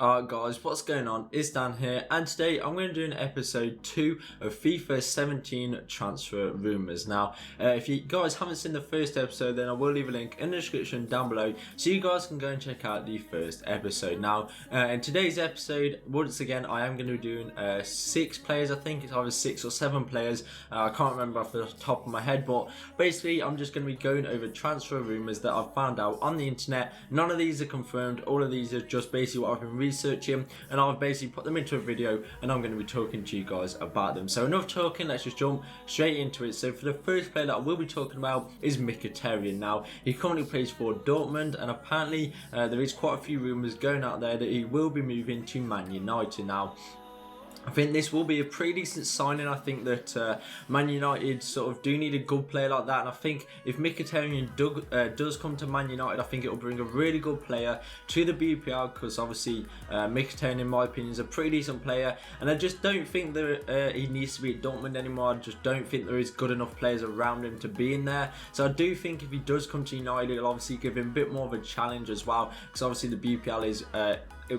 Alright guys, what's going on? It's Dan here, and today I'm going to do an episode 2 of FIFA 17 transfer rumours. Now, if you guys haven't seen the first episode, then I will leave a link in the description down below so you guys can go and check out the first episode. Now, in today's episode, once again, I am going to be doing 6 players. I think it's either 6 or 7 players. I can't remember off the top of my head, but basically I'm just going to be going over transfer rumours that I've found out on the internet. None of these are confirmed. All of these are just basically what I've been researching, and I've basically put them into a video and I'm going to be talking to you guys about them. So enough talking, let's just jump straight into it. So for the first player that I will be talking about is Mkhitaryan. Now, he currently plays for Dortmund, and apparently there is quite a few rumours going out there that he will be moving to Man United. Now, I think this will be a pretty decent signing. I think that Man United sort of do need a good player like that, and I think if Mkhitaryan does come to Man United, I think it will bring a really good player to the BPL, because obviously Mkhitaryan, in my opinion, is a pretty decent player, and I just don't think that he needs to be at Dortmund anymore. I just don't think there is good enough players around him to be in there. So I do think if he does come to United, it'll obviously give him a bit more of a challenge as well, because obviously the BPL is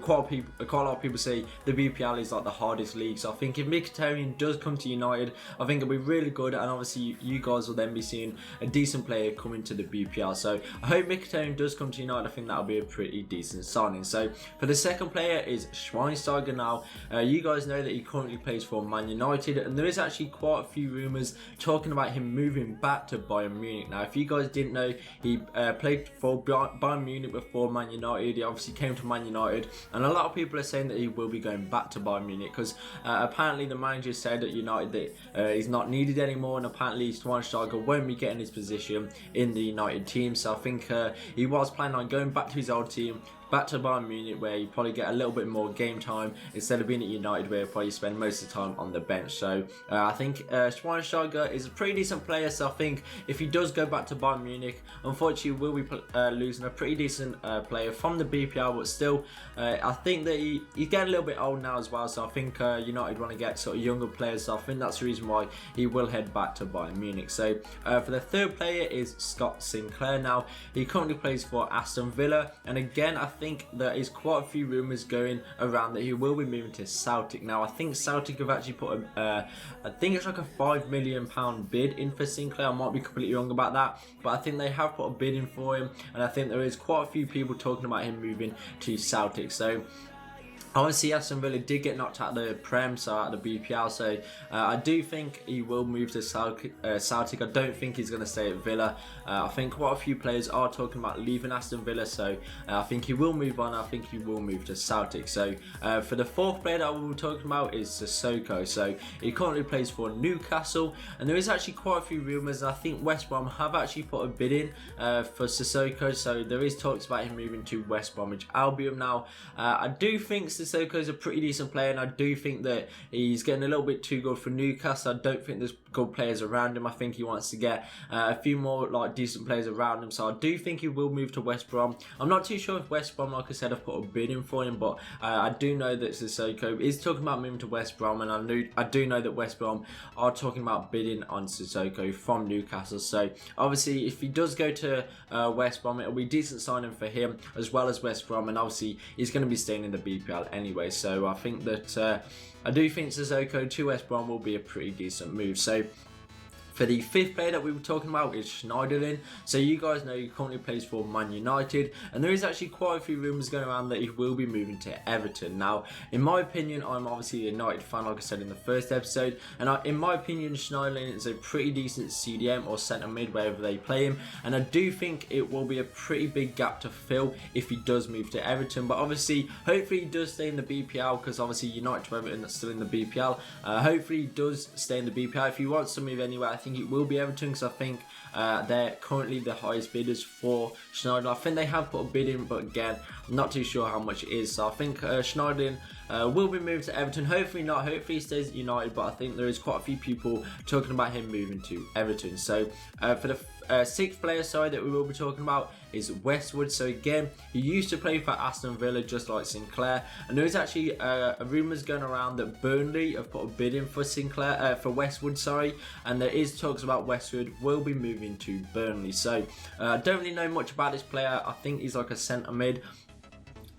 quite a lot of people say the BPL is like the hardest league. So I think if Mkhitaryan does come to United, I think it'll be really good, and obviously you guys will then be seeing a decent player coming to the BPL. So I hope Mkhitaryan does come to United. I think that'll be a pretty decent signing. So for the second player is Schweinsteiger. Now, you guys know that he currently plays for Man United, and there is actually quite a few rumours talking about him moving back to Bayern Munich. Now, if you guys didn't know, he played for Bayern Munich before Man United. He obviously came to Man United, and a lot of people are saying that he will be going back to Bayern Munich, because apparently the manager said at United that he's not needed anymore, and apparently Schweinsteiger won't be getting his position in the United team. So I think he was planning on going back to his old team, back to Bayern Munich, where you probably get a little bit more game time instead of being at United, where you probably spend most of the time on the bench. So I think Schweinsteiger is a pretty decent player. So I think if he does go back to Bayern Munich, unfortunately we'll be losing a pretty decent player from the BPL, but still I think that he's getting a little bit old now as well. So I think United want to get sort of younger players. So I think that's the reason why he will head back to Bayern Munich. So for the third player is Scott Sinclair. Now, he currently plays for Aston Villa, and again I think there is quite a few rumours going around that he will be moving to Celtic. Now, I think Celtic have actually put I think it's like a £5 million bid in for Sinclair. I might be completely wrong about that, but I think they have put a bid in for him, and I think there is quite a few people talking about him moving to Celtic. So obviously Aston Villa did get knocked out of the Prem, so out of the BPL, so I do think he will move to Celtic. I don't think he's going to stay at Villa. I think quite a few players are talking about leaving Aston Villa, so I think he will move on. I think he will move to Celtic. So for the fourth player that I will be talking about is Sissoko. So he currently plays for Newcastle, and there is actually quite a few rumours. I think West Brom have actually put a bid in for Sissoko, so there is talks about him moving to West Bromwich Albion. Now, I do think Sissoko is a pretty decent player, and I do think that he's getting a little bit too good for Newcastle. I don't think there's good players around him. I think he wants to get a few more like decent players around him, so I do think he will move to West Brom. I'm not too sure if West Brom, like I said, have put a bid in for him, but I do know that Sissoko is talking about moving to West Brom, and I do know that West Brom are talking about bidding on Sissoko from Newcastle. So obviously if he does go to West Brom, it'll be a decent signing for him as well as West Brom, and obviously he's going to be staying in the BPL anyway. So I think that I do think Sissoko to West Brom will be a pretty decent move. So for the fifth player that we were talking about is Schneiderlin. So you guys know he currently plays for Man United, and there is actually quite a few rumours going around that he will be moving to Everton. Now, in my opinion, I'm obviously a United fan, like I said in the first episode, and in my opinion, Schneiderlin is a pretty decent CDM or centre mid, wherever they play him, and I do think it will be a pretty big gap to fill if he does move to Everton. But obviously, hopefully he does stay in the BPL, because obviously United to Everton that's still in the BPL. Hopefully he does stay in the BPL. If he wants to move anywhere, I think it will be Everton, because I think they're currently the highest bidders for Schneiderlin. I think they have put a bid in, but again, I'm not too sure how much it is. So I think Schneiderlin will be moved to Everton. Hopefully not. Hopefully he stays at United, but I think there is quite a few people talking about him moving to Everton. So for the sixth player, that we will be talking about is Westwood. So again, he used to play for Aston Villa, just like Sinclair, and there is actually rumours going around that Burnley have put a bid in for for Westwood, and there is talks about Westwood will be moving to Burnley. So I don't really know much about this player. I think he's like a centre mid.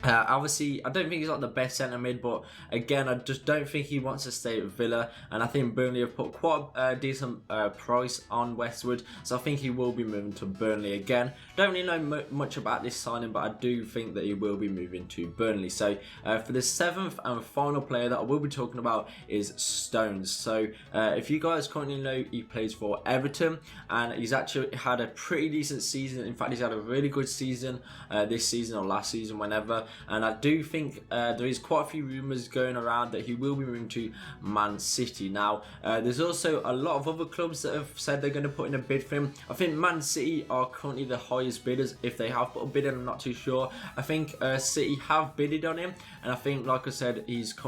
Obviously, I don't think he's like the best centre mid, but again, I just don't think he wants to stay at Villa, and I think Burnley have put quite a decent price on Westwood, so I think he will be moving to Burnley again. Don't really know much about this signing, but I do think that he will be moving to Burnley. So for the 7th and final player that I will be talking about is Stones. So if you guys currently know, he plays for Everton, and he's actually had a pretty decent season. In fact, he's had a really good season this season or last season, whenever. And I do think there is quite a few rumours going around that he will be moving to Man City. Now, there's also a lot of other clubs that have said they're going to put in a bid for him. I think Man City are currently the highest bidders. If they have put a bid in, I'm not too sure. I think City have bidded on him, and I think, like I said,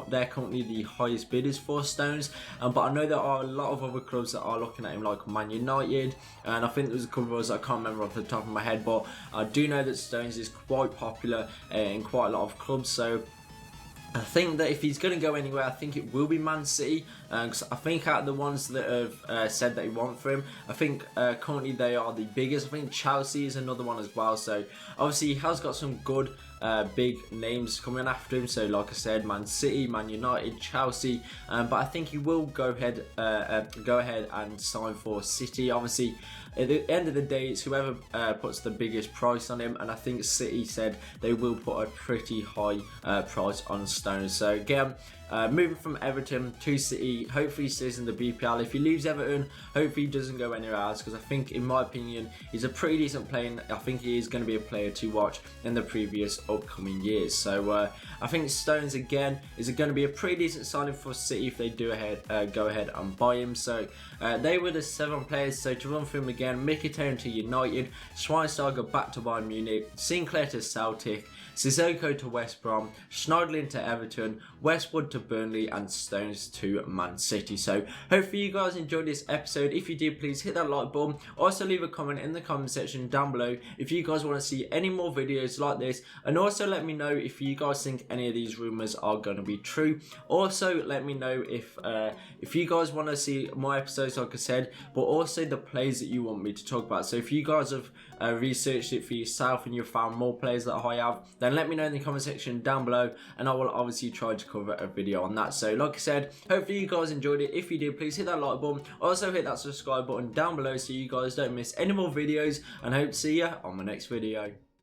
they're currently the highest bidders for Stones. But I know there are a lot of other clubs that are looking at him, like Man United, and I think there's a couple of others I can't remember off the top of my head. But I do know that Stones is quite popular in quite a lot of clubs, so I think that if he's going to go anywhere, I think it will be Man City. Cause I think out of the ones that have said they want for him, I think currently they are the biggest. I think Chelsea is another one as well. So obviously he has got some good big names coming after him. So like I said, Man City, Man United, Chelsea. But I think he will go ahead and sign for City. Obviously, at the end of the day, it's whoever puts the biggest price on him, and I think City said they will put a pretty high price on Stones. So again, moving from Everton to City, hopefully he stays in the BPL. If he leaves Everton, hopefully he doesn't go anywhere else, because I think, in my opinion, he's a pretty decent player, and I think he is going to be a player to watch in the previous upcoming years. So I think Stones, again, is going to be a pretty decent signing for City if they do go ahead and buy him. So they were the 7 players. So to run through them again: Mkhitaryan to United, Schweinsteiger back to Bayern Munich, Sinclair to Celtic, Sissoko to West Brom, Schneiderlin to Everton, Westwood to Burnley, and Stones to Man City. So hopefully you guys enjoyed this episode. If you did, please hit that like button. Also leave a comment in the comment section down below if you guys want to see any more videos like this, and also let me know if you guys think any of these rumours are going to be true. Also let me know if you guys want to see more episodes, like I said, but also the players that you want me to talk about. So if you guys have researched it for yourself and you've found more players that I have, then let me know in the comment section down below, and I will obviously try to cover a video on that. So like I said, hopefully you guys enjoyed it. If you did, please hit that like button. Also hit that subscribe button down below so you guys don't miss any more videos, and I hope to see you on my next video.